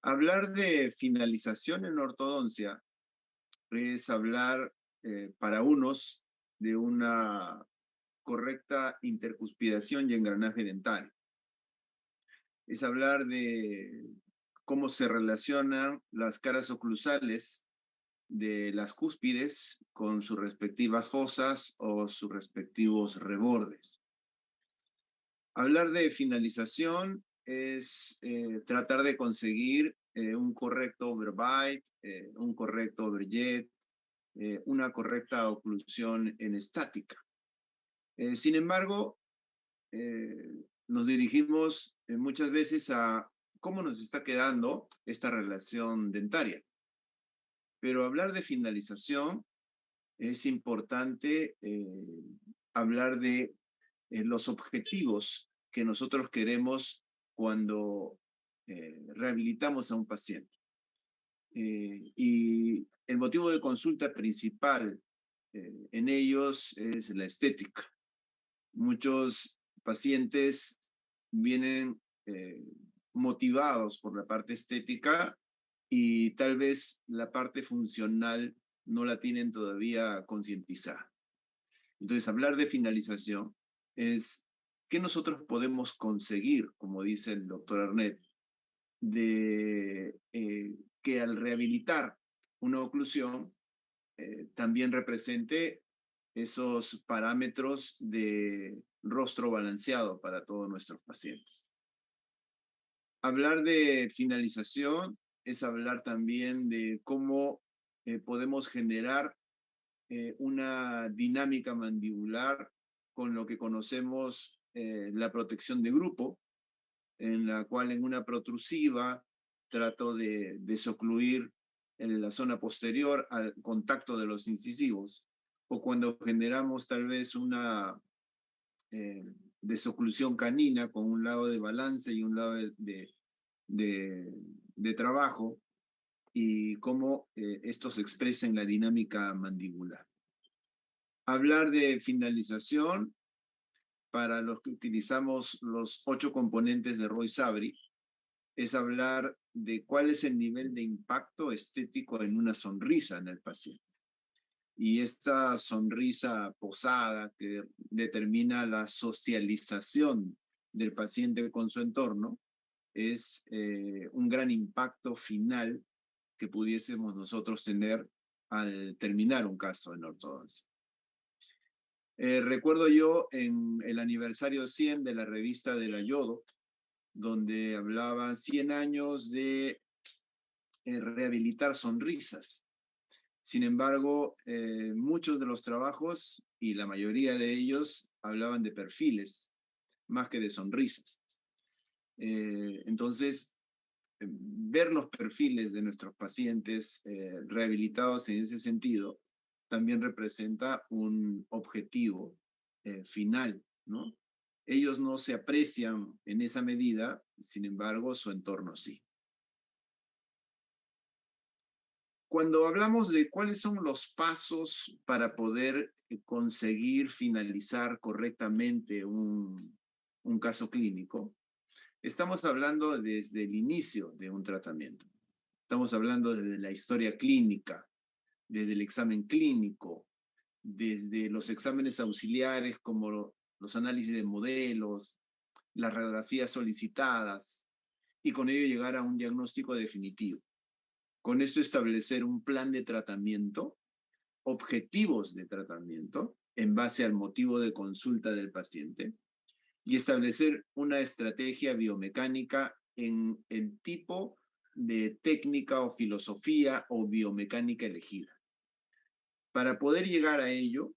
Hablar de finalización en ortodoncia es hablar para unos de una correcta intercuspidación y engranaje dentario. Es hablar de cómo se relacionan las caras oclusales de las cúspides con sus respectivas fosas o sus respectivos rebordes. Hablar de finalización es tratar de conseguir un correcto overbite, un correcto overjet, una correcta oclusión en estática. Sin embargo, nos dirigimos muchas veces a cómo nos está quedando esta relación dentaria. Pero hablar de finalización es importante hablar de los objetivos que nosotros queremos cuando rehabilitamos a un paciente. Y el motivo de consulta principal en ellos es la estética. Muchos pacientes vienen motivados por la parte estética y tal vez la parte funcional no la tienen todavía concientizada. Entonces, hablar de finalización es qué nosotros podemos conseguir, como dice el doctor Arnett, de que al rehabilitar una oclusión también represente esos parámetros de rostro balanceado para todos nuestros pacientes. Hablar de finalización es hablar también de cómo podemos generar una dinámica mandibular con lo que conocemos la protección de grupo, en la cual en una protrusiva trato de desocluir en la zona posterior al contacto de los incisivos, o cuando generamos tal vez una eh, desoclusión canina con un lado de balance y un lado de trabajo, y cómo esto se expresa en la dinámica mandibular. Hablar de finalización para los que utilizamos los 8 componentes de Roy Sabri es hablar de cuál es el nivel de impacto estético en una sonrisa en el paciente. Y esta sonrisa posada que determina la socialización del paciente con su entorno es un gran impacto final que pudiésemos nosotros tener al terminar un caso en ortodoncia. Recuerdo yo en el aniversario 100 de la revista de la Yodo, donde hablaban 100 años de rehabilitar sonrisas. Sin embargo, muchos de los trabajos y la mayoría de ellos hablaban de perfiles más que de sonrisas. Entonces, ver los perfiles de nuestros pacientes rehabilitados en ese sentido también representa un objetivo final, ¿no? Ellos no se aprecian en esa medida, sin embargo, su entorno sí. Cuando hablamos de cuáles son los pasos para poder conseguir finalizar correctamente un caso clínico, estamos hablando desde el inicio de un tratamiento. Estamos hablando desde la historia clínica, desde el examen clínico, desde los exámenes auxiliares como los análisis de modelos, las radiografías solicitadas, y con ello llegar a un diagnóstico definitivo. Con esto establecer un plan de tratamiento, objetivos de tratamiento en base al motivo de consulta del paciente y establecer una estrategia biomecánica en el tipo de técnica o filosofía o biomecánica elegida. Para poder llegar a ello,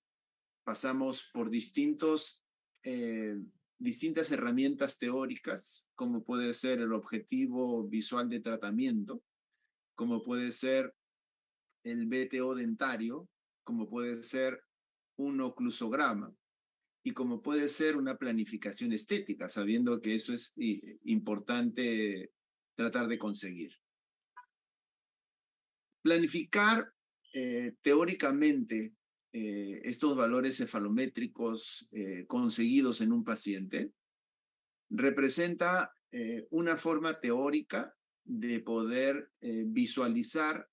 pasamos por distintas herramientas teóricas, como puede ser el objetivo visual de tratamiento, como puede ser el BTO dentario, como puede ser un oclusograma y como puede ser una planificación estética, sabiendo que eso es importante tratar de conseguir. Planificar teóricamente estos valores cefalométricos conseguidos en un paciente representa una forma teórica de poder visualizar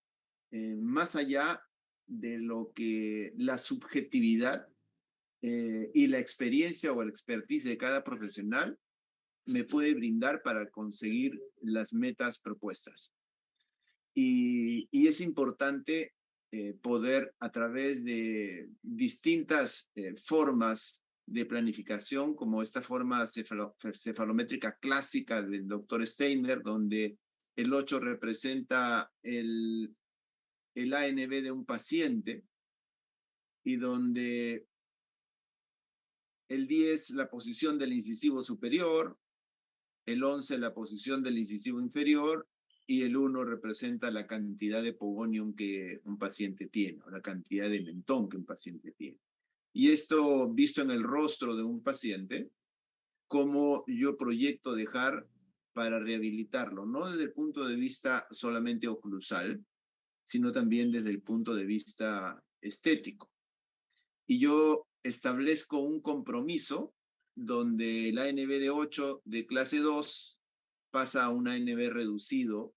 más allá de lo que la subjetividad y la experiencia o la expertise de cada profesional me puede brindar para conseguir las metas propuestas. Y es importante poder, a través de distintas formas de planificación, como esta forma cefalométrica clásica del doctor Steiner, donde el 8 representa el ANB de un paciente y donde el 10 la posición del incisivo superior, el 11 la posición del incisivo inferior y el 1 representa la cantidad de pogonium que un paciente tiene, o la cantidad de mentón que un paciente tiene. Y esto visto en el rostro de un paciente, cómo yo proyecto dejar para rehabilitarlo, no desde el punto de vista solamente oclusal, sino también desde el punto de vista estético. Y yo establezco un compromiso donde el ANB de 8 de clase 2 pasa a un ANB reducido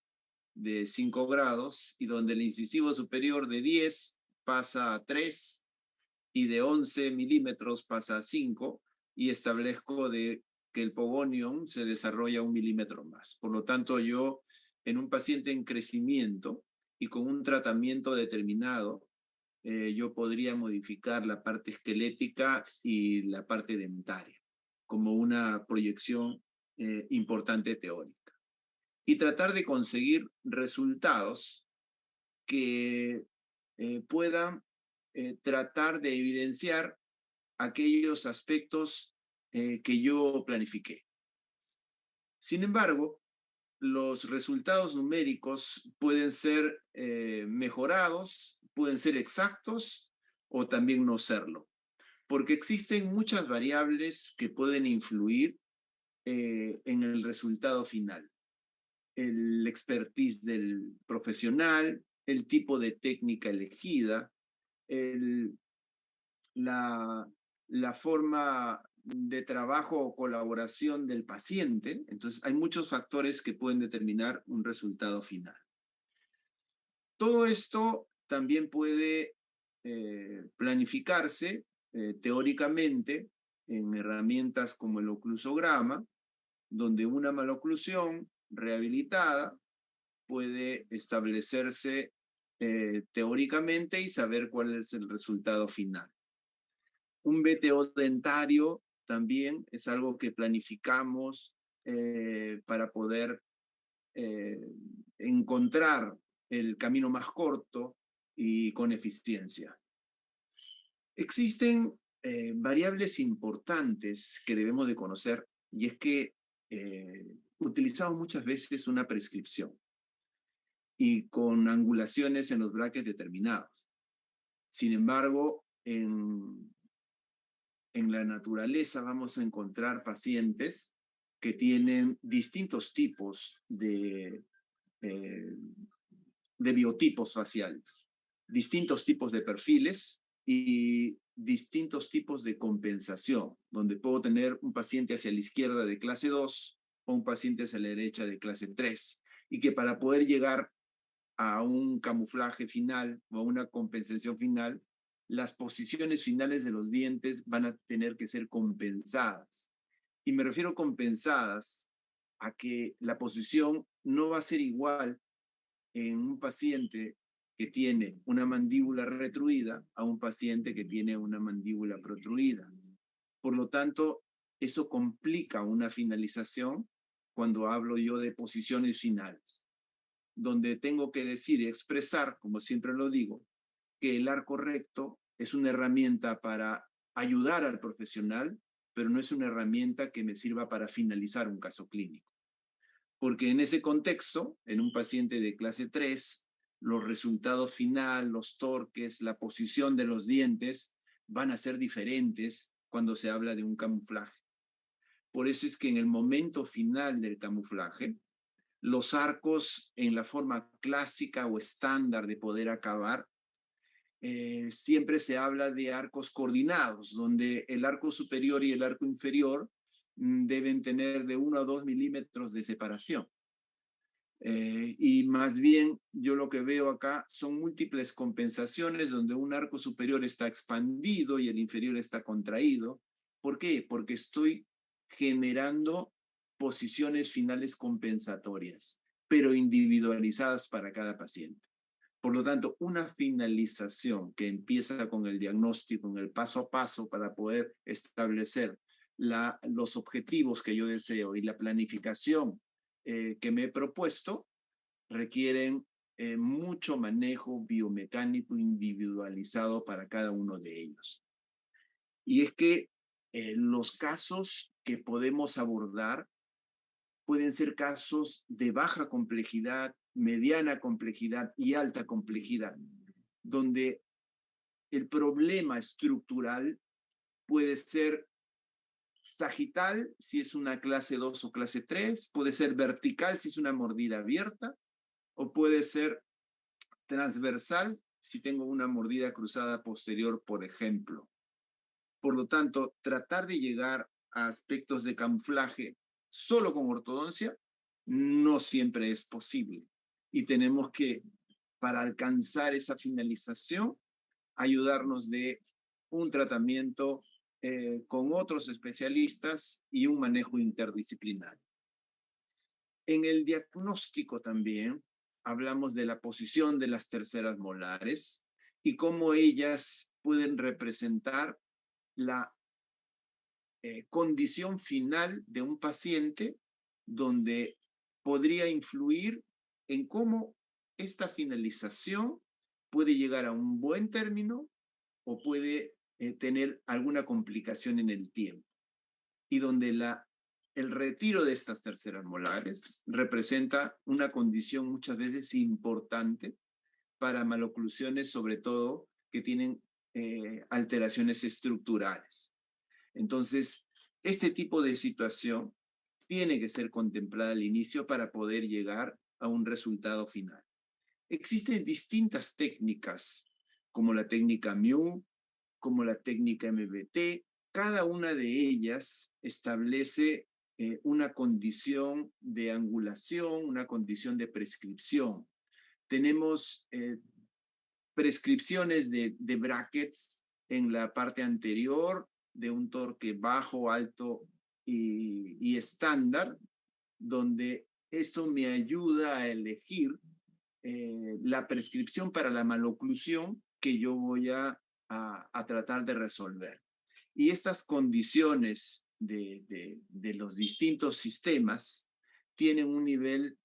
de 5 grados y donde el incisivo superior de 10 pasa a 3 y de 11 milímetros pasa a 5 y establezco que el pogonium se desarrolla 1 milímetro más. Por lo tanto, yo en un paciente en crecimiento y con un tratamiento determinado, yo podría modificar la parte esquelética y la parte dentaria como una proyección importante teórica. Y tratar de conseguir resultados que puedan tratar de evidenciar aquellos aspectos que yo planifiqué. Sin embargo, los resultados numéricos pueden ser mejorados, pueden ser exactos o también no serlo, porque existen muchas variables que pueden influir en el resultado final. El expertise del profesional, el tipo de técnica elegida, la forma de trabajo o colaboración del paciente. Entonces, hay muchos factores que pueden determinar un resultado final. Todo esto también puede planificarse teóricamente en herramientas como el oclusograma, donde una maloclusión rehabilitada puede establecerse teóricamente y saber cuál es el resultado final. Un BTO dentario también es algo que planificamos para poder encontrar el camino más corto y con eficiencia. Existen variables importantes que debemos de conocer y es que utilizamos muchas veces una prescripción y con angulaciones en los brackets determinados. Sin embargo, en la naturaleza vamos a encontrar pacientes que tienen distintos tipos de biotipos faciales, distintos tipos de perfiles y distintos tipos de compensación, donde puedo tener un paciente hacia la izquierda de clase 2 o un paciente hacia la derecha de clase 3, y que para poder llegar a un camuflaje final o a una compensación final, las posiciones finales de los dientes van a tener que ser compensadas. Y me refiero compensadas a que la posición no va a ser igual en un paciente que tiene una mandíbula retruida a un paciente que tiene una mandíbula protruida. Por lo tanto, eso complica una finalización cuando hablo yo de posiciones finales, donde tengo que decir y expresar, como siempre lo digo, que el arco recto es una herramienta para ayudar al profesional, pero no es una herramienta que me sirva para finalizar un caso clínico. Porque en ese contexto, en un paciente de clase 3, los resultados final, los torques, la posición de los dientes van a ser diferentes cuando se habla de un camuflaje. Por eso es que en el momento final del camuflaje, los arcos en la forma clásica o estándar de poder acabar, siempre se habla de arcos coordinados, donde el arco superior y el arco inferior deben tener de 1 a 2 milímetros de separación. Y más bien yo lo que veo acá son múltiples compensaciones donde un arco superior está expandido y el inferior está contraído. ¿Por qué? Porque estoy generando posiciones finales compensatorias, pero individualizadas para cada paciente. Por lo tanto, una finalización que empieza con el diagnóstico, en el paso a paso para poder establecer los objetivos que yo deseo y la planificación que me he propuesto, requieren mucho manejo biomecánico individualizado para cada uno de ellos. Y es que los casos que podemos abordar pueden ser casos de baja complejidad, mediana complejidad y alta complejidad, donde el problema estructural puede ser sagital si es una clase 2 o clase 3, puede ser vertical si es una mordida abierta, o puede ser transversal si tengo una mordida cruzada posterior, por ejemplo. Por lo tanto, tratar de llegar a aspectos de camuflaje solo con ortodoncia no siempre es posible. Y tenemos que, para alcanzar esa finalización, ayudarnos de un tratamiento con otros especialistas y un manejo interdisciplinario. En el diagnóstico también hablamos de la posición de las terceras molares y cómo ellas pueden representar la condición final de un paciente donde podría influir en cómo esta finalización puede llegar a un buen término o puede tener alguna complicación en el tiempo. Y donde el retiro de estas terceras molares representa una condición muchas veces importante para maloclusiones, sobre todo que tienen alteraciones estructurales. Entonces, este tipo de situación tiene que ser contemplada al inicio para poder llegar a un resultado final. Existen distintas técnicas, como la técnica MIU, como la técnica MBT. Cada una de ellas establece una condición de angulación, una condición de prescripción. Tenemos prescripciones de brackets en la parte anterior, de un torque bajo, alto y estándar, donde esto me ayuda a elegir la prescripción para la maloclusión que yo voy a tratar de resolver. Y estas condiciones de los distintos sistemas tienen un nivel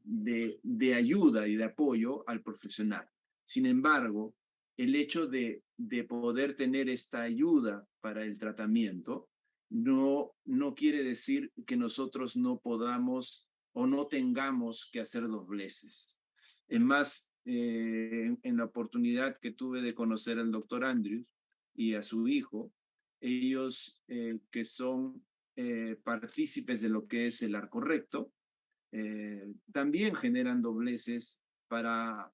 de ayuda y de apoyo al profesional. Sin embargo, el hecho de poder tener esta ayuda para el tratamiento no quiere decir que nosotros no podamos o no tengamos que hacer dobleces. Es más, en la oportunidad que tuve de conocer al doctor Andrews y a su hijo, ellos que son partícipes de lo que es el arco recto, también generan dobleces para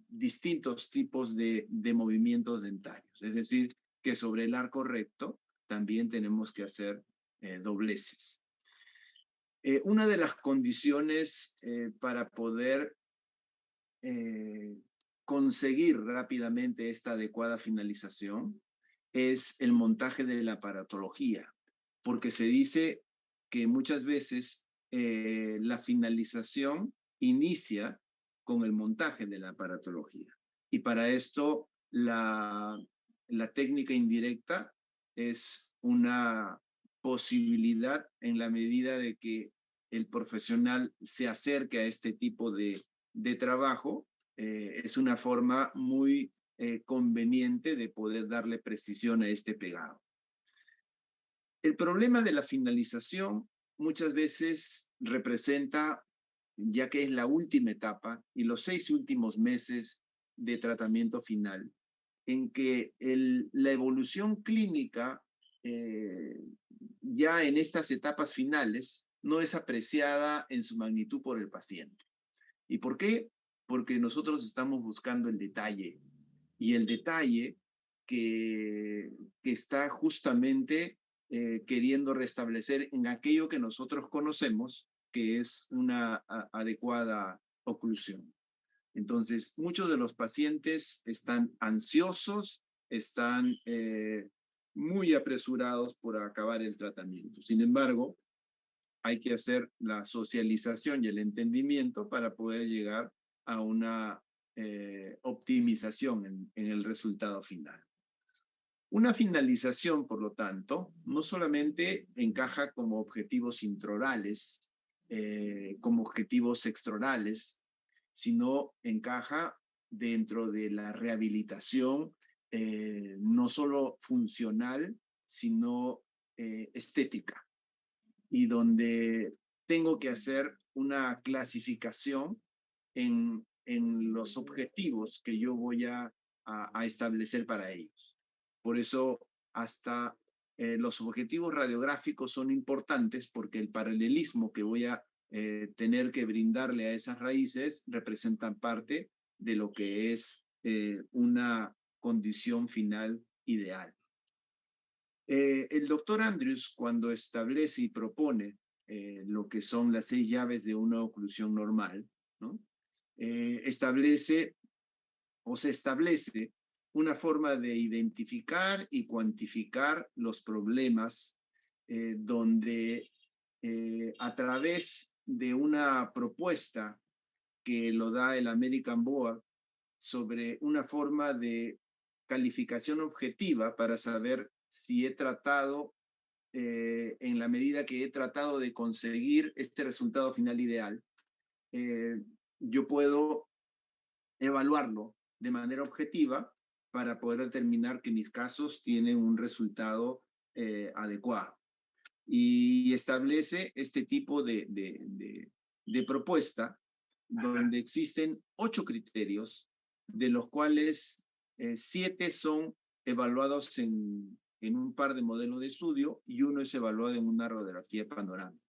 distintos tipos de movimientos dentarios. Es decir, que sobre el arco recto también tenemos que hacer dobleces. Una de las condiciones para poder conseguir rápidamente esta adecuada finalización es el montaje de la aparatología, porque se dice que muchas veces la finalización inicia con el montaje de la aparatología. Y para esto la técnica indirecta es una posibilidad en la medida de que el profesional se acerque a este tipo de trabajo. Es una forma muy conveniente de poder darle precisión a este pegado. El problema de la finalización muchas veces representa, ya que es la última etapa y los 6 últimos meses de tratamiento final, en que la evolución clínica ya en estas etapas finales no es apreciada en su magnitud por el paciente. ¿Y por qué? Porque nosotros estamos buscando el detalle, y el detalle que está justamente queriendo restablecer en aquello que nosotros conocemos, que es una adecuada oclusión. Entonces, muchos de los pacientes están ansiosos, están muy apresurados por acabar el tratamiento. Sin embargo, hay que hacer la socialización y el entendimiento para poder llegar a una optimización en el resultado final. Una finalización, por lo tanto, no solamente encaja como objetivos intraorales, como objetivos extraorales, sino encaja dentro de la rehabilitación no solo funcional, sino estética, y donde tengo que hacer una clasificación en los objetivos que yo voy a establecer para ellos. Por eso, hasta los objetivos radiográficos son importantes porque el paralelismo que voy a tener que brindarle a esas raíces representan parte de lo que es una condición final ideal. El doctor Andrews, cuando establece y propone lo que son las 6 llaves de una oclusión normal, ¿no? Establece o se establece una forma de identificar y cuantificar los problemas donde a través de una propuesta que lo da el American Board sobre una forma de calificación objetiva para saber si he tratado, en la medida que he tratado de conseguir este resultado final ideal, yo puedo evaluarlo de manera objetiva para poder determinar que mis casos tienen un resultado adecuado. Y establece este tipo de propuesta donde existen 8 criterios, de los cuales 7 son evaluados en un par de modelos de estudio y uno es evaluado en una radiografía panorámica.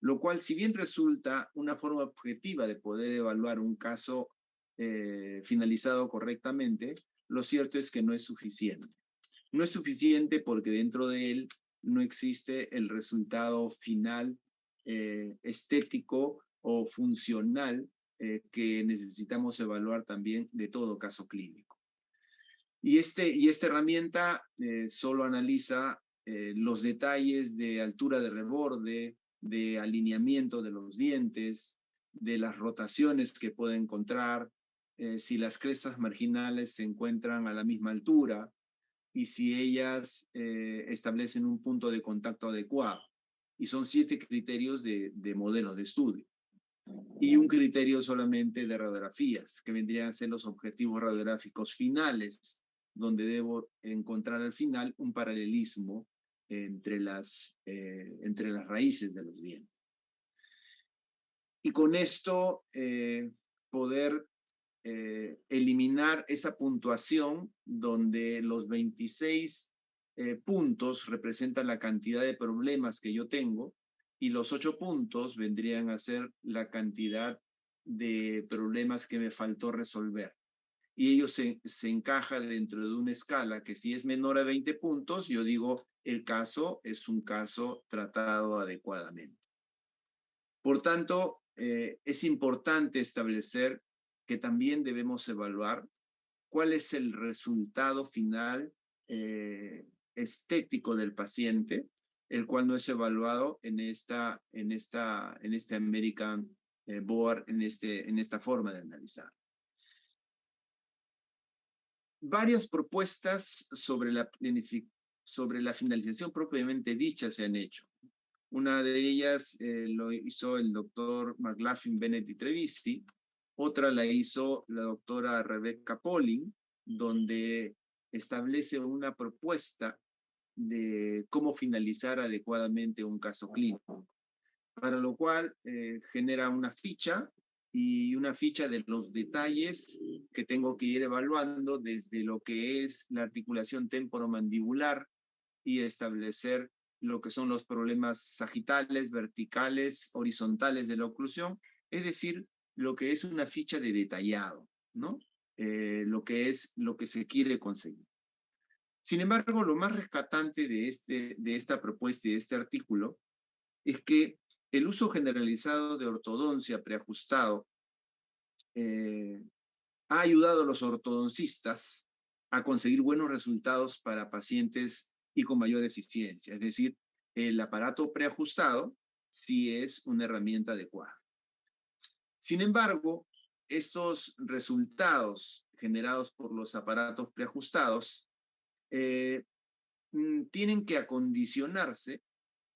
Lo cual, si bien resulta una forma objetiva de poder evaluar un caso finalizado correctamente, lo cierto es que no es suficiente. No es suficiente porque dentro de él no existe el resultado final estético o funcional que necesitamos evaluar también de todo caso clínico. Y esta herramienta solo analiza los detalles de altura de reborde, de alineamiento de los dientes, de las rotaciones que puede encontrar, si las crestas marginales se encuentran a la misma altura y si ellas establecen un punto de contacto adecuado. Y son 7 criterios de modelos de estudio. Y un criterio solamente de radiografías, que vendrían a ser los objetivos radiográficos finales, donde debo encontrar al final un paralelismo entre las raíces de los dientes. Y con esto poder eliminar esa puntuación donde los 26 puntos representan la cantidad de problemas que yo tengo y los 8 puntos vendrían a ser la cantidad de problemas que me faltó resolver. Y ello se encaja dentro de una escala que si es menor a 20 puntos, yo digo el caso es un caso tratado adecuadamente. Por tanto, es importante establecer que también debemos evaluar cuál es el resultado final estético del paciente, el cual no es evaluado en este American Board, en esta forma de analizar. Varias propuestas sobre la finalización propiamente dicha se han hecho. Una de ellas lo hizo el doctor McLaughlin, Bennett y Trevisi. Otra la hizo la doctora Rebecca Pauling, donde establece una propuesta de cómo finalizar adecuadamente un caso clínico, para lo cual genera una ficha y una ficha de los detalles que tengo que ir evaluando desde lo que es la articulación temporomandibular y establecer lo que son los problemas sagitales, verticales, horizontales de la oclusión, es decir, lo que es una ficha de detallado, ¿no? Lo que se quiere conseguir. Sin embargo, lo más rescatante de esta propuesta y de este artículo es que el uso generalizado de ortodoncia preajustado ha ayudado a los ortodoncistas a conseguir buenos resultados para pacientes y con mayor eficiencia. Es decir, el aparato preajustado sí es una herramienta adecuada. Sin embargo, estos resultados generados por los aparatos preajustados tienen que acondicionarse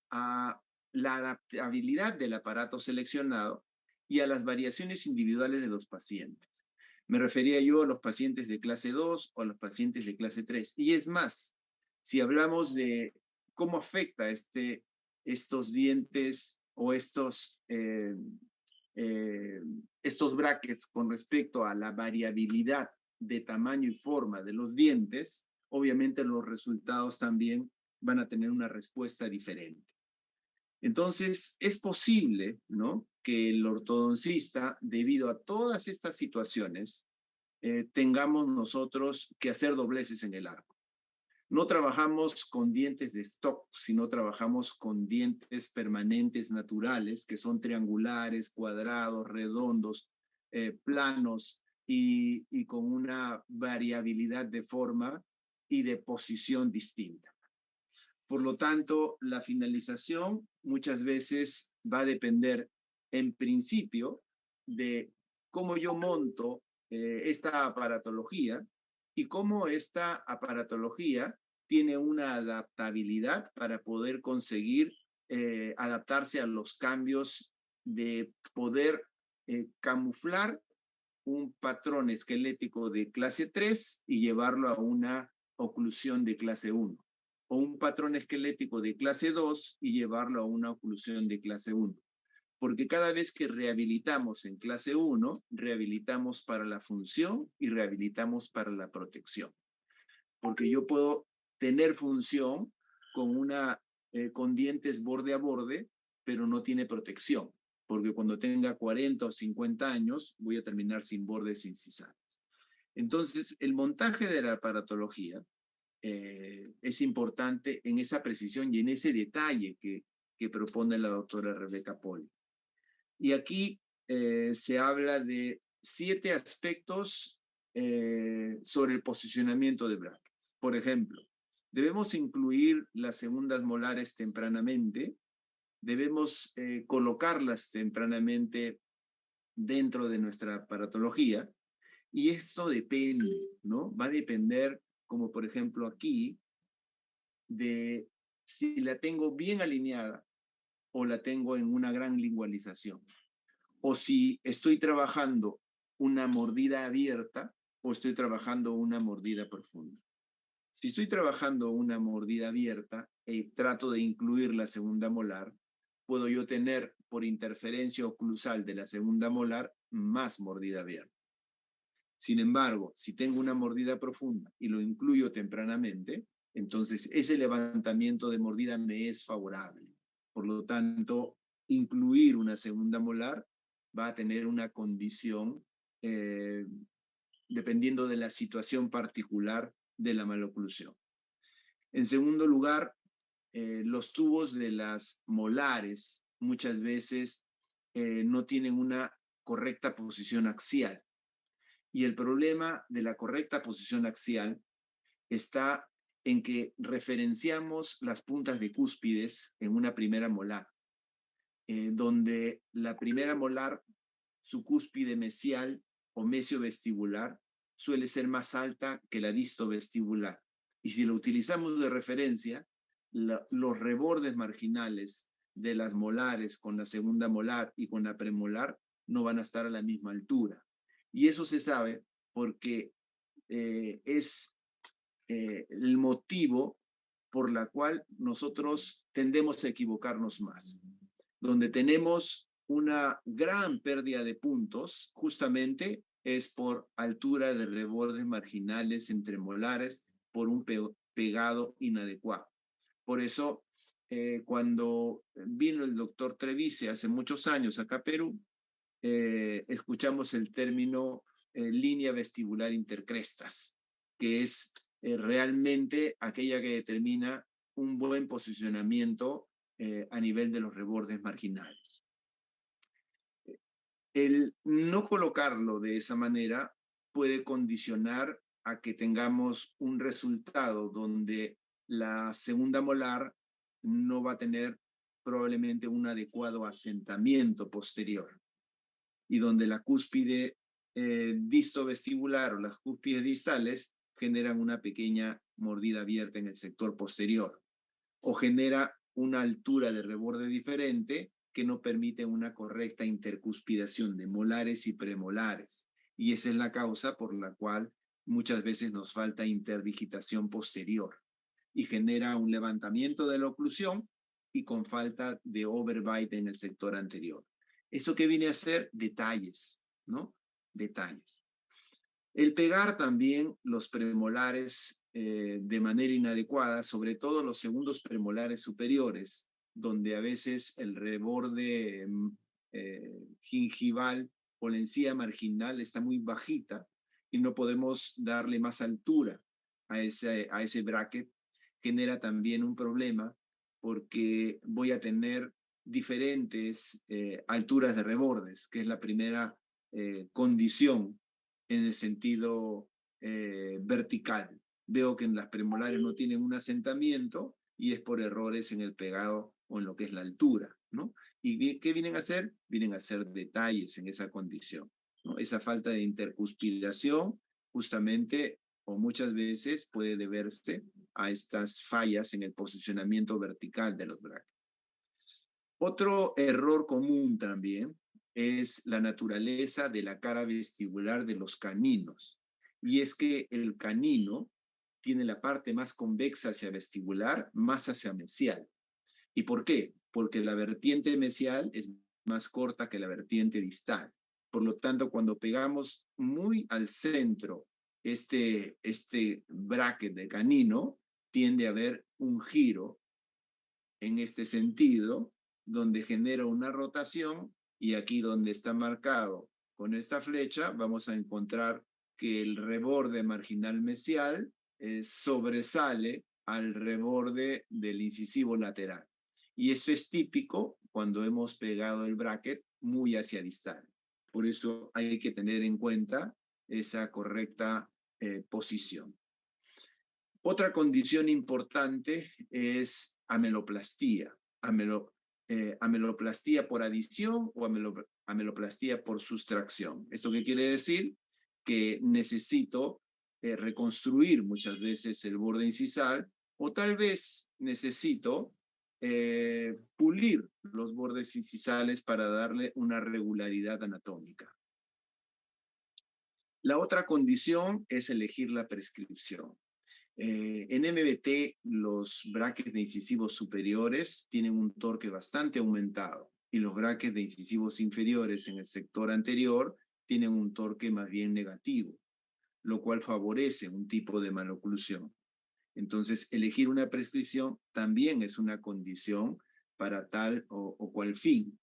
a la adaptabilidad del aparato seleccionado y a las variaciones individuales de los pacientes. Me refería yo a los pacientes de clase 2 o a los pacientes de clase 3. Y es más, si hablamos de cómo afecta estos dientes o estos brackets con respecto a la variabilidad de tamaño y forma de los dientes, obviamente los resultados también van a tener una respuesta diferente. Entonces, es posible, ¿no?, que el ortodoncista, debido a todas estas situaciones, tengamos nosotros que hacer dobleces en el arco. No trabajamos con dientes de stock, sino trabajamos con dientes permanentes naturales, que son triangulares, cuadrados, redondos, planos y con una variabilidad de forma y de posición distinta. Por lo tanto, la finalización muchas veces va a depender, en principio, de cómo yo monto esta aparatología y cómo esta aparatología tiene una adaptabilidad para poder conseguir adaptarse a los cambios de poder camuflar un patrón esquelético de clase 3 y llevarlo a una oclusión de clase 1, o un patrón esquelético de clase 2 y llevarlo a una oclusión de clase 1. Porque cada vez que rehabilitamos en clase 1, rehabilitamos para la función y rehabilitamos para la protección. Porque yo puedo tener función con dientes borde a borde, pero no tiene protección. Porque cuando tenga 40 o 50 años, voy a terminar sin bordes incisales. Entonces, el montaje de la aparatología es importante en esa precisión y en ese detalle que propone la doctora Rebeca Poli. Y aquí se habla de 7 aspectos sobre el posicionamiento de brackets. Por ejemplo, debemos incluir las segundas molares tempranamente, debemos colocarlas tempranamente dentro de nuestra aparatología, y esto depende, ¿no? Va a depender, como por ejemplo aquí, de si la tengo bien alineada o la tengo en una gran lingualización, o si estoy trabajando una mordida abierta o estoy trabajando una mordida profunda. Si estoy trabajando una mordida abierta y trato de incluir la segunda molar, puedo yo tener por interferencia oclusal de la segunda molar más mordida abierta. Sin embargo, si tengo una mordida profunda y lo incluyo tempranamente, entonces ese levantamiento de mordida me es favorable. Por lo tanto, incluir una segunda molar va a tener una condición dependiendo de la situación particular de la maloclusión. En segundo lugar, los tubos de las molares muchas veces no tienen una correcta posición axial. Y el problema de la correcta posición axial está en que referenciamos las puntas de cúspides en una primera molar, donde la primera molar, su cúspide mesial o mesiovestibular, suele ser más alta que la distovestibular. Y si lo utilizamos de referencia, los rebordes marginales de las molares con la segunda molar y con la premolar no van a estar a la misma altura. Y eso se sabe porque es el motivo por la cual nosotros tendemos a equivocarnos más. Donde tenemos una gran pérdida de puntos, justamente es por altura de rebordes marginales entre molares por un pegado inadecuado. Por eso, cuando vino el doctor Trevice hace muchos años acá a Perú, escuchamos el término línea vestibular intercrestas, que es realmente aquella que determina un buen posicionamiento a nivel de los rebordes marginales. El no colocarlo de esa manera puede condicionar a que tengamos un resultado donde la segunda molar no va a tener probablemente un adecuado asentamiento posterior y donde la cúspide distovestibular o las cúspides distales generan una pequeña mordida abierta en el sector posterior o genera una altura de reborde diferente que no permite una correcta intercuspidación de molares y premolares. Y esa es la causa por la cual muchas veces nos falta interdigitación posterior y genera un levantamiento de la oclusión y con falta de overbite en el sector anterior. ¿Eso qué viene a ser? Detalles, ¿no? Detalles. El pegar también los premolares de manera inadecuada, sobre todo los segundos premolares superiores, donde a veces el reborde gingival o la encía marginal está muy bajita y no podemos darle más altura a ese bracket, genera también un problema porque voy a tener diferentes alturas de rebordes, que es la primera condición en el sentido vertical. Veo que en las premolares no tienen un asentamiento y es por errores en el pegado o en lo que es la altura, ¿no? ¿Y qué vienen a hacer? Vienen a hacer detalles en esa condición, ¿no? Esa falta de intercuspidación justamente o muchas veces puede deberse a estas fallas en el posicionamiento vertical de los brackets. Otro error común también es la naturaleza de la cara vestibular de los caninos. Y es que el canino tiene la parte más convexa hacia vestibular, más hacia mesial. ¿Y por qué? Porque la vertiente mesial es más corta que la vertiente distal. Por lo tanto, cuando pegamos muy al centro este bracket de canino, tiende a haber un giro en este sentido, donde genera una rotación, y aquí donde está marcado con esta flecha, vamos a encontrar que el reborde marginal mesial sobresale al reborde del incisivo lateral. Y eso es típico cuando hemos pegado el bracket muy hacia distal. Por eso hay que tener en cuenta esa correcta posición. Otra condición importante es ameloplastía. Ameloplastía por adición o ameloplastía por sustracción. ¿Esto qué quiere decir? Que necesito reconstruir muchas veces el borde incisal o tal vez necesito pulir los bordes incisales para darle una regularidad anatómica. La otra condición es elegir la prescripción. En MBT, los brackets de incisivos superiores tienen un torque bastante aumentado y los brackets de incisivos inferiores en el sector anterior tienen un torque más bien negativo, lo cual favorece un tipo de maloclusión. Entonces, elegir una prescripción también es una condición para tal o cual fin.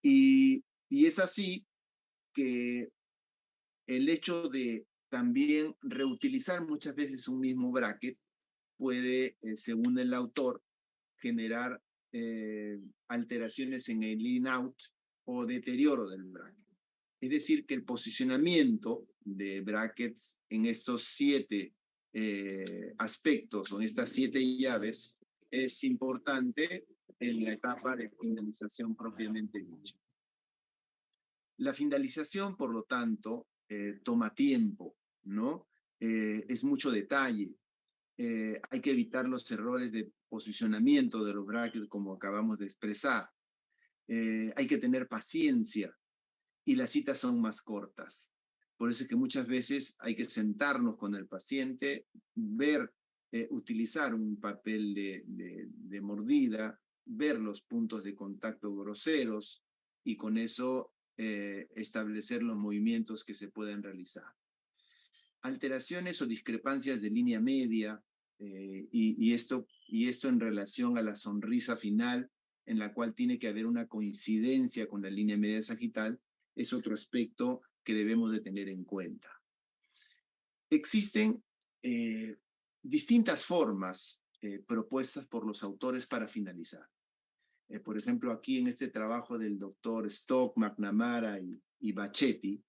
Y es así que el hecho de también reutilizar muchas veces un mismo bracket puede, según el autor, generar alteraciones en el in-out o deterioro del bracket. Es decir, que el posicionamiento de brackets en estos 7 aspectos o en estas 7 llaves es importante en la etapa de finalización propiamente dicha. La finalización, por lo tanto, toma tiempo, ¿no? Es mucho detalle. Hay que evitar los errores de posicionamiento de los brackets, como acabamos de expresar. Hay que tener paciencia y las citas son más cortas. Por eso es que muchas veces hay que sentarnos con el paciente, ver, utilizar un papel de mordida, ver los puntos de contacto groseros y con eso establecer los movimientos que se pueden realizar. Alteraciones o discrepancias de línea media y esto en relación a la sonrisa final, en la cual tiene que haber una coincidencia con la línea media sagital, es otro aspecto que debemos de tener en cuenta. Existen distintas formas propuestas por los autores para finalizar. Por ejemplo, aquí en este trabajo del doctor Stock, McNamara y Bachetti,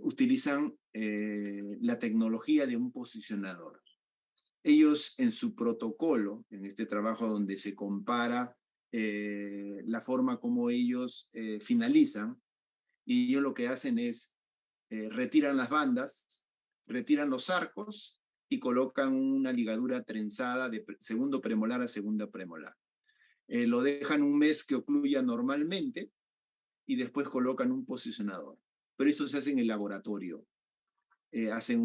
utilizan la tecnología de un posicionador. Ellos en su protocolo, en este trabajo donde se compara la forma como ellos finalizan, y ellos lo que hacen es retiran las bandas, retiran los arcos y colocan una ligadura trenzada de segundo premolar a segunda premolar. Lo dejan un mes que ocluya normalmente y después colocan un posicionador. Pero eso se hace en el laboratorio. Hacen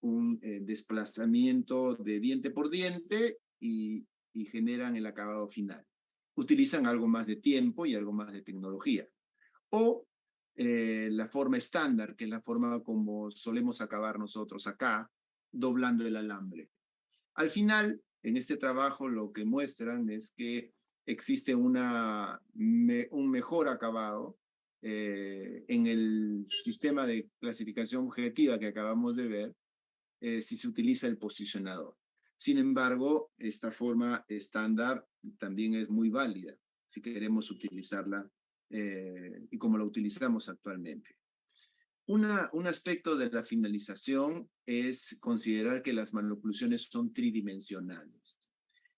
un desplazamiento de diente por diente y generan el acabado final. Utilizan algo más de tiempo y algo más de tecnología. O la forma estándar, que es la forma como solemos acabar nosotros acá, doblando el alambre. Al final, en este trabajo lo que muestran es que existe un mejor acabado en el sistema de clasificación objetiva que acabamos de ver, si se utiliza el posicionador. Sin embargo, esta forma estándar también es muy válida si queremos utilizarla y como la utilizamos actualmente. Un aspecto de la finalización es considerar que las maloclusiones son tridimensionales.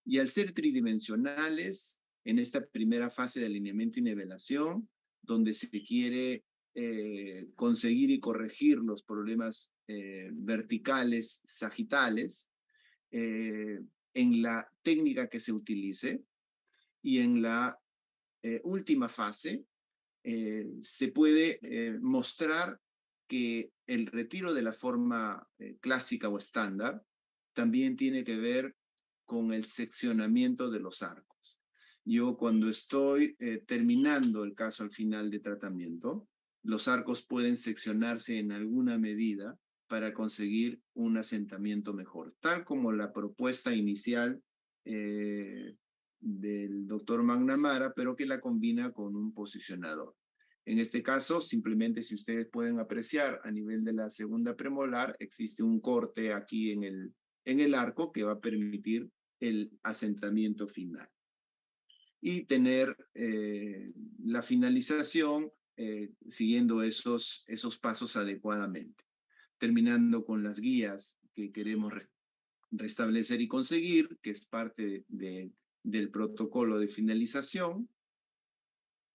Y al ser tridimensionales, en esta primera fase de alineamiento y nivelación, donde se quiere conseguir y corregir los problemas verticales, sagitales, en la técnica que se utilice, y en la última fase, se puede mostrar que el retiro de la forma clásica o estándar también tiene que ver con el seccionamiento de los arcos. Yo cuando estoy terminando el caso al final de tratamiento, los arcos pueden seccionarse en alguna medida para conseguir un asentamiento mejor, tal como la propuesta inicial del doctor McNamara, pero que la combina con un posicionador. En este caso, simplemente si ustedes pueden apreciar a nivel de la segunda premolar, existe un corte aquí en el arco que va a permitir el asentamiento final. Y tener la finalización siguiendo esos pasos adecuadamente. Terminando con las guías que queremos restablecer y conseguir, que es parte del protocolo de finalización,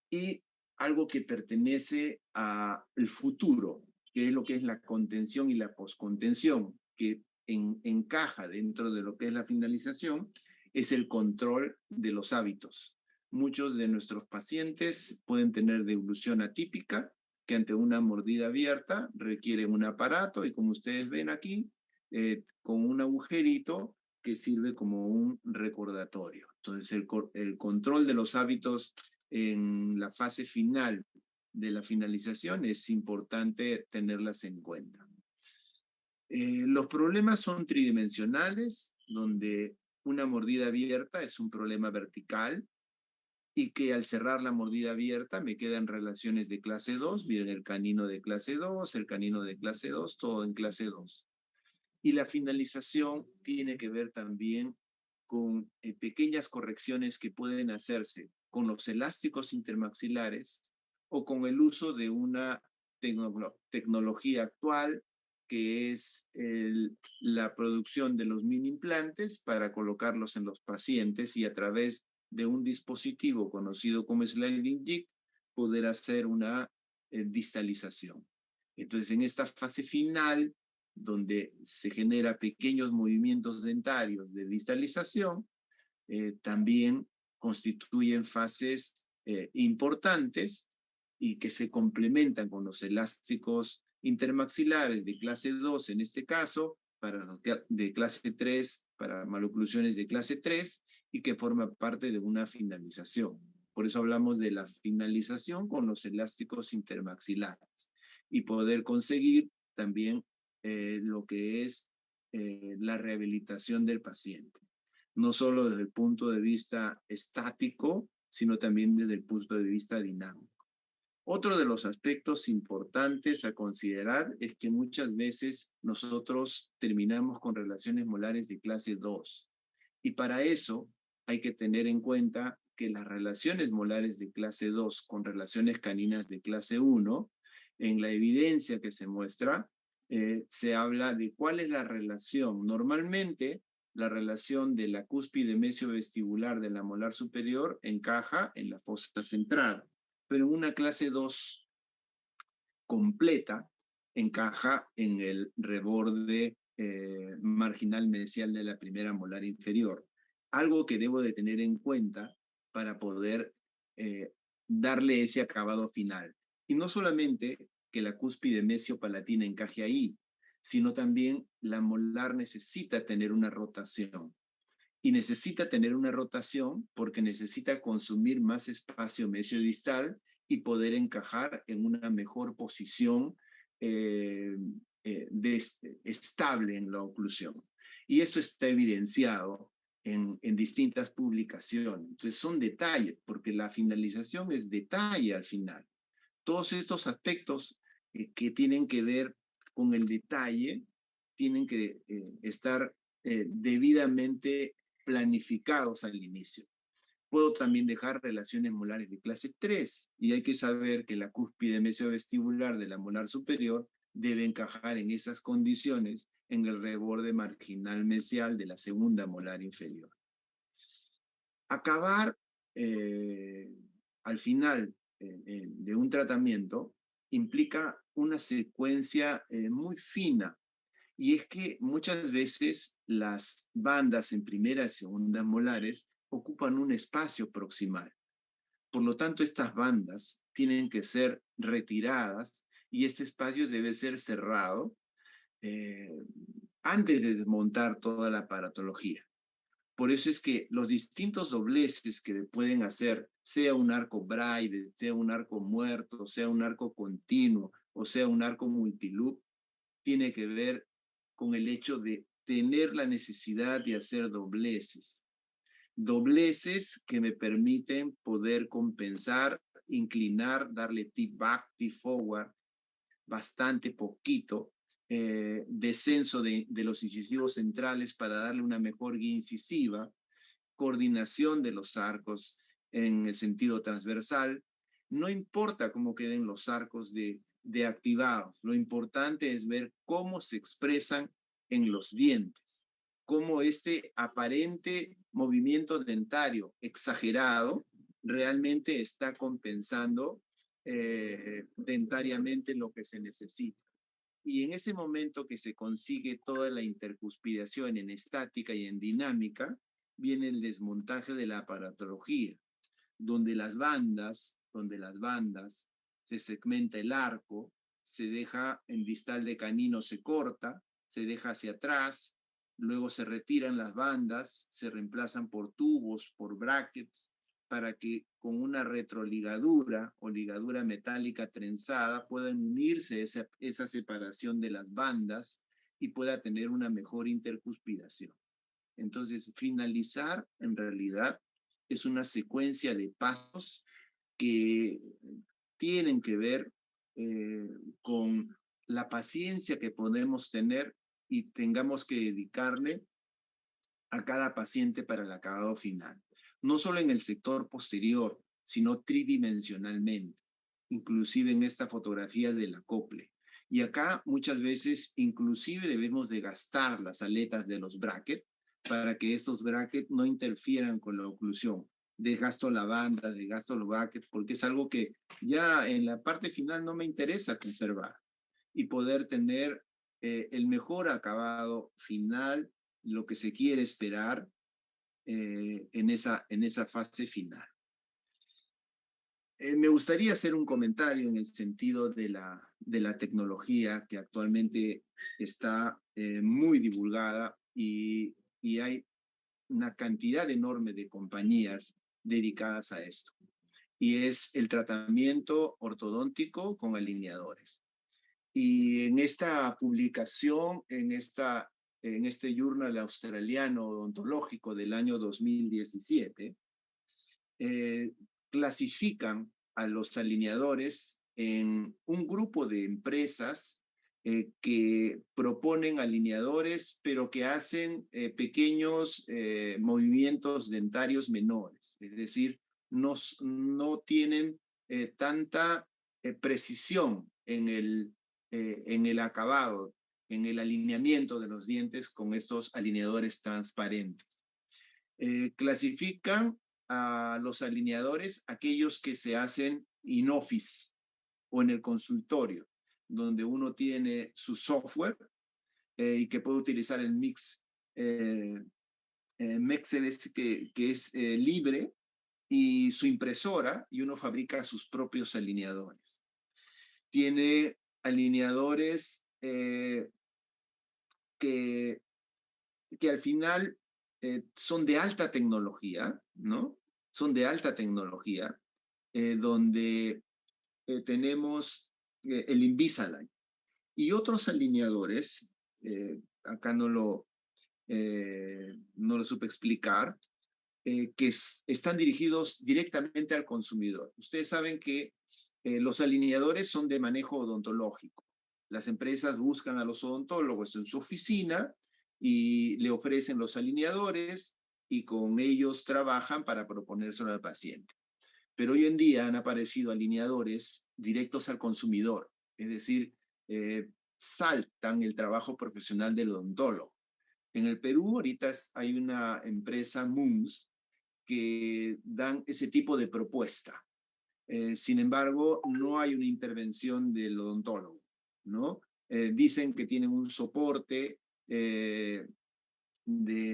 y algo que pertenece al futuro, que es lo que es la contención y la poscontención, que encaja dentro de lo que es la finalización, es el control de los hábitos. Muchos de nuestros pacientes pueden tener devolución atípica, que ante una mordida abierta requieren un aparato, y como ustedes ven aquí, con un agujerito que sirve como un recordatorio. Entonces, el control de los hábitos en la fase final de la finalización es importante tenerlas en cuenta. Los problemas son tridimensionales, donde una mordida abierta es un problema vertical y que al cerrar la mordida abierta me quedan relaciones de clase 2, miren el canino de clase 2, el canino de clase 2, todo en clase 2. Y la finalización tiene que ver también con pequeñas correcciones que pueden hacerse con los elásticos intermaxilares o con el uso de una tecnología actual que es la producción de los mini implantes para colocarlos en los pacientes y a través de un dispositivo conocido como sliding jig poder hacer una distalización. Entonces, en esta fase final, donde se genera pequeños movimientos dentarios de distalización, también constituyen fases importantes y que se complementan con los elásticos intermaxilares de clase 2, en este caso, de clase 3, para maloclusiones de clase 3, y que forma parte de una finalización. Por eso hablamos de la finalización con los elásticos intermaxilares y poder conseguir también lo que es la rehabilitación del paciente. No solo desde el punto de vista estático, sino también desde el punto de vista dinámico. Otro de los aspectos importantes a considerar es que muchas veces nosotros terminamos con relaciones molares de clase 2. Y para eso hay que tener en cuenta que las relaciones molares de clase 2 con relaciones caninas de clase 1, en la evidencia que se muestra, se habla de cuál es la relación. Normalmente, la relación de la cúspide mesiovestibular de la molar superior encaja en la fosa central, pero en una clase 2 completa encaja en el reborde marginal mesial de la primera molar inferior. Algo que debo de tener en cuenta para poder darle ese acabado final. Y no solamente que la cúspide mesiopalatina encaje ahí, sino también la molar necesita tener una rotación. Y necesita tener una rotación porque necesita consumir más espacio mesiodistal y poder encajar en una mejor posición eh, estable en la oclusión. Y eso está evidenciado en distintas publicaciones. Entonces son detalles, porque la finalización es detalle al final. Todos estos aspectos que tienen que ver con el detalle tienen que estar debidamente planificados al inicio. Puedo también dejar relaciones molares de clase 3 y hay que saber que la cúspide mesiovestibular de la molar superior debe encajar en esas condiciones en el reborde marginal mesial de la segunda molar inferior. Acabar al final de un tratamiento implica una secuencia muy fina. Y es que muchas veces las bandas en primera y segunda molares ocupan un espacio proximal. Por lo tanto, estas bandas tienen que ser retiradas y este espacio debe ser cerrado eh, antes de desmontar toda la aparatología. Por eso es que los distintos dobleces que pueden hacer, sea un arco braille, sea un arco muerto, sea un arco continuo o sea un arco multiloop, tiene que ver con el hecho de tener la necesidad de hacer dobleces. Dobleces que me permiten poder compensar, inclinar, darle tip back, tip forward, bastante poquito, descenso de los incisivos centrales para darle una mejor guía incisiva, coordinación de los arcos en el sentido transversal. No importa cómo queden los arcos de activados, lo importante es ver cómo se expresan en los dientes, cómo este aparente movimiento dentario exagerado realmente está compensando dentariamente lo que se necesita. Y en ese momento que se consigue toda la intercuspidación en estática y en dinámica, viene el desmontaje de la aparatología, donde las bandas se segmenta el arco, se deja en distal de canino, se corta, se deja hacia atrás, luego se retiran las bandas, se reemplazan por tubos, por brackets, para que con una retroligadura o ligadura metálica trenzada puedan unirse esa separación de las bandas y pueda tener una mejor intercuspidación. Entonces, finalizar en realidad es una secuencia de pasos que tienen que ver con la paciencia que podemos tener y tengamos que dedicarle a cada paciente para el acabado final. No solo en el sector posterior, sino tridimensionalmente, inclusive en esta fotografía del acople. Y acá muchas veces inclusive debemos de gastar las aletas de los brackets para que estos brackets no interfieran con la oclusión. Desgasto la banda, desgasto los brackets, porque es algo que ya en la parte final no me interesa conservar y poder tener el mejor acabado final, lo que se quiere esperar en esa fase final. Me gustaría hacer un comentario en el sentido de la tecnología que actualmente está muy divulgada y hay una cantidad enorme de compañías dedicadas a esto. Y es el tratamiento ortodóntico con alineadores. Y en esta publicación, en este journal australiano odontológico del año 2017, clasifican a los alineadores en un grupo de empresas que proponen alineadores, pero que hacen pequeños movimientos dentarios menores. Es decir, no tienen tanta precisión en el acabado, en el alineamiento de los dientes con estos alineadores transparentes. Clasifican a los alineadores aquellos que se hacen in office o en el consultorio, donde uno tiene su software y que puede utilizar el Mexeles que es libre, y su impresora, y uno fabrica sus propios alineadores. Tiene alineadores que al final son de alta tecnología, ¿no? Son de alta tecnología, donde tenemos el Invisalign y otros alineadores, acá no lo supe explicar, que están dirigidos directamente al consumidor. Ustedes saben que los alineadores son de manejo odontológico. Las empresas buscan a los odontólogos en su oficina y le ofrecen los alineadores y con ellos trabajan para proponérselo al paciente. Pero hoy en día han aparecido alineadores directos al consumidor, es decir, saltan el trabajo profesional del odontólogo. En el Perú ahorita hay una empresa, MUMS, que dan ese tipo de propuesta. Sin embargo, no hay una intervención del odontólogo, ¿no? Dicen que tienen un soporte de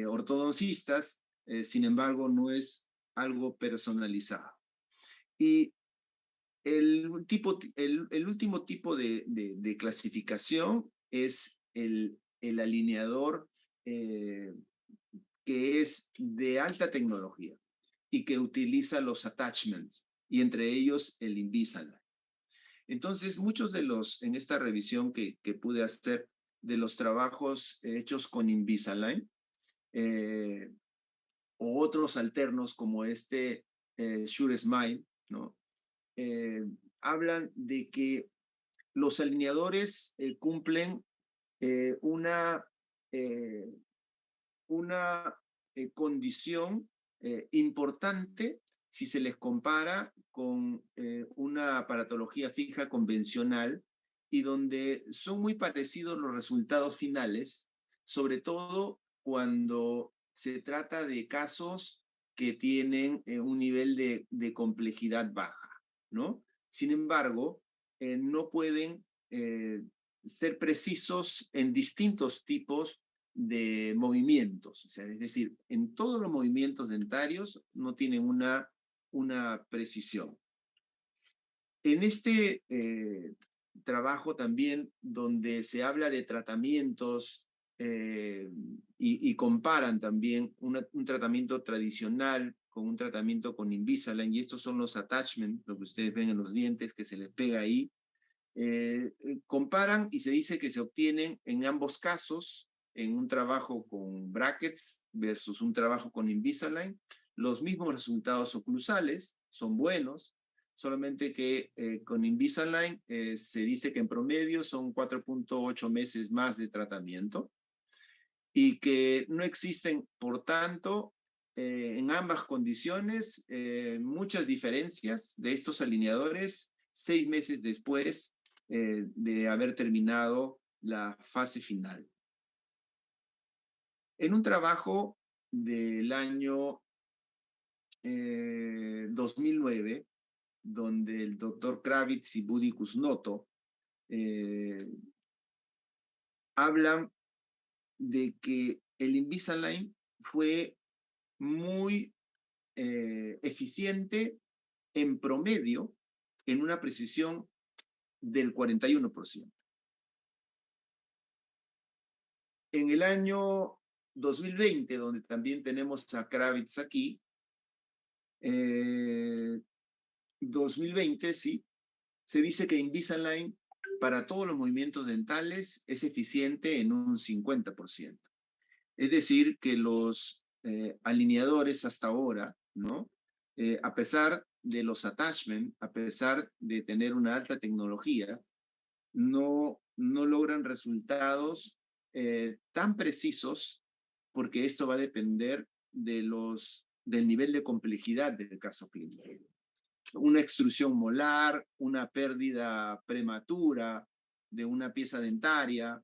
ortodoncistas, sin embargo, no es algo personalizado. Y el último tipo de clasificación es el alineador que es de alta tecnología y que utiliza los attachments, y entre ellos el Invisalign. Entonces, muchos de en esta revisión que pude hacer de los trabajos hechos con Invisalign, o otros alternos como Sure Smile, ¿no? Hablan de que los alineadores cumplen una condición importante si se les compara con una aparatología fija convencional, y donde son muy parecidos los resultados finales, sobre todo cuando se trata de casos que tienen un nivel de complejidad baja, ¿no? Sin embargo, no pueden ser precisos en distintos tipos de movimientos, o sea, es decir, en todos los movimientos dentarios no tienen una precisión. En este trabajo también, donde se habla de tratamientos y comparan también un tratamiento tradicional con un tratamiento con Invisalign, y estos son los attachments, lo que ustedes ven en los dientes que se les pega ahí, comparan y se dice que se obtienen en ambos casos, en un trabajo con brackets versus un trabajo con Invisalign, los mismos resultados oclusales, son buenos, solamente que con Invisalign se dice que en promedio son 4.8 meses más de tratamiento, y que no existen, por tanto, en ambas condiciones, muchas diferencias de estos alineadores 6 meses después de haber terminado la fase final. En un trabajo del año 2009, donde el doctor Kravitz y Budi Kusnoto hablan de que el Invisalign fue muy eficiente en promedio en una precisión del 41%. En el año 2020, donde también tenemos a Kravitz aquí, 2020, sí, se dice que Invisalign para todos los movimientos dentales es eficiente en un 50%. Es decir, que los alineadores hasta ahora, ¿no?, a pesar de los attachments, a pesar de tener una alta tecnología, no logran resultados tan precisos, porque esto va a depender del nivel de complejidad del caso clínico. Una extrusión molar, una pérdida prematura de una pieza dentaria,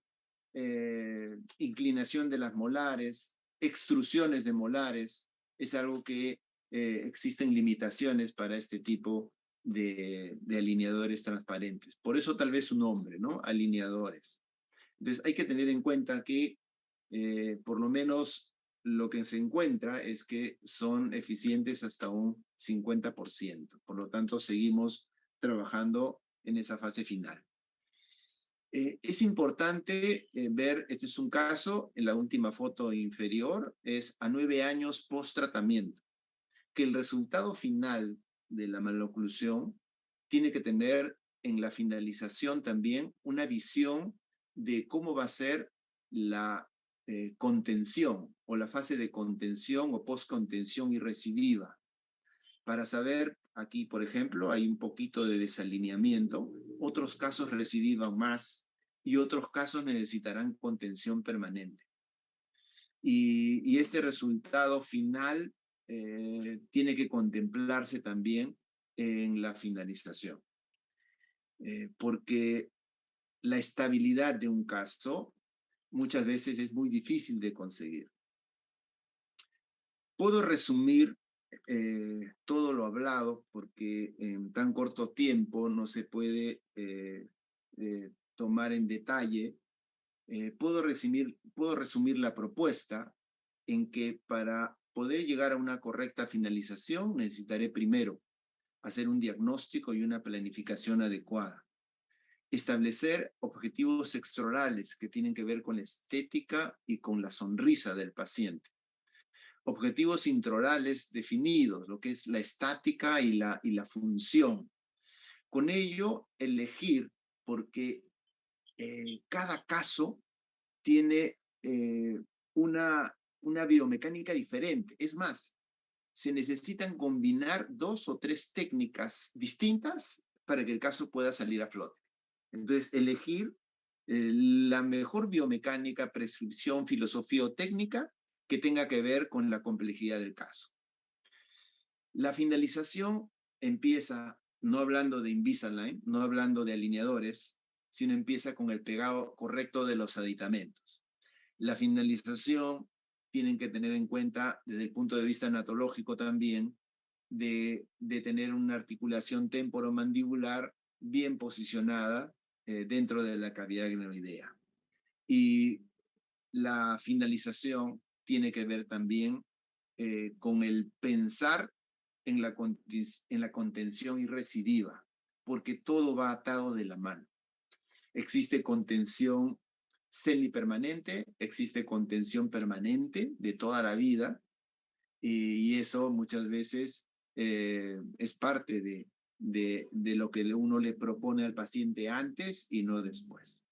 inclinación de las molares, extrusiones de molares, es algo que existen limitaciones para este tipo de alineadores transparentes. Por eso tal vez su nombre, ¿no? Alineadores. Entonces hay que tener en cuenta que por lo menos lo que se encuentra es que son eficientes hasta un 50%. Por lo tanto, seguimos trabajando en esa fase final. Es importante ver, este es un caso, en la última foto inferior, es a 9 años post-tratamiento, que el resultado final de la maloclusión tiene que tener en la finalización también una visión de cómo va a ser la contención o la fase de contención o post-contención y recidiva. Para saber, aquí por ejemplo, hay un poquito de desalineamiento, otros casos recidivan más y otros casos necesitarán contención permanente. Y este resultado final tiene que contemplarse también en la finalización, porque la estabilidad de un caso muchas veces es muy difícil de conseguir. Puedo resumir todo lo hablado porque en tan corto tiempo no se puede tomar en detalle. Puedo resumir la propuesta en que para poder llegar a una correcta finalización necesitaré primero hacer un diagnóstico y una planificación adecuada. Establecer objetivos extraorales que tienen que ver con la estética y con la sonrisa del paciente. Objetivos intraorales definidos, lo que es la estática y la función. Con ello, elegir, porque cada caso tiene una biomecánica diferente. Es más, se necesitan combinar 2 o 3 técnicas distintas para que el caso pueda salir a flote. Entonces, elegir la mejor biomecánica, prescripción, filosofía o técnica que tenga que ver con la complejidad del caso. La finalización empieza no hablando de Invisalign, no hablando de alineadores, sino empieza con el pegado correcto de los aditamentos. La finalización tienen que tener en cuenta desde el punto de vista anatológico también de tener una articulación temporomandibular bien posicionada dentro de la cavidad glenoidea. Y la finalización tiene que ver también con el pensar en la contención y recidiva, porque todo va atado de la mano. Existe contención semipermanente, existe contención permanente de toda la vida, y eso muchas veces es parte de lo que uno le propone al paciente antes y no después.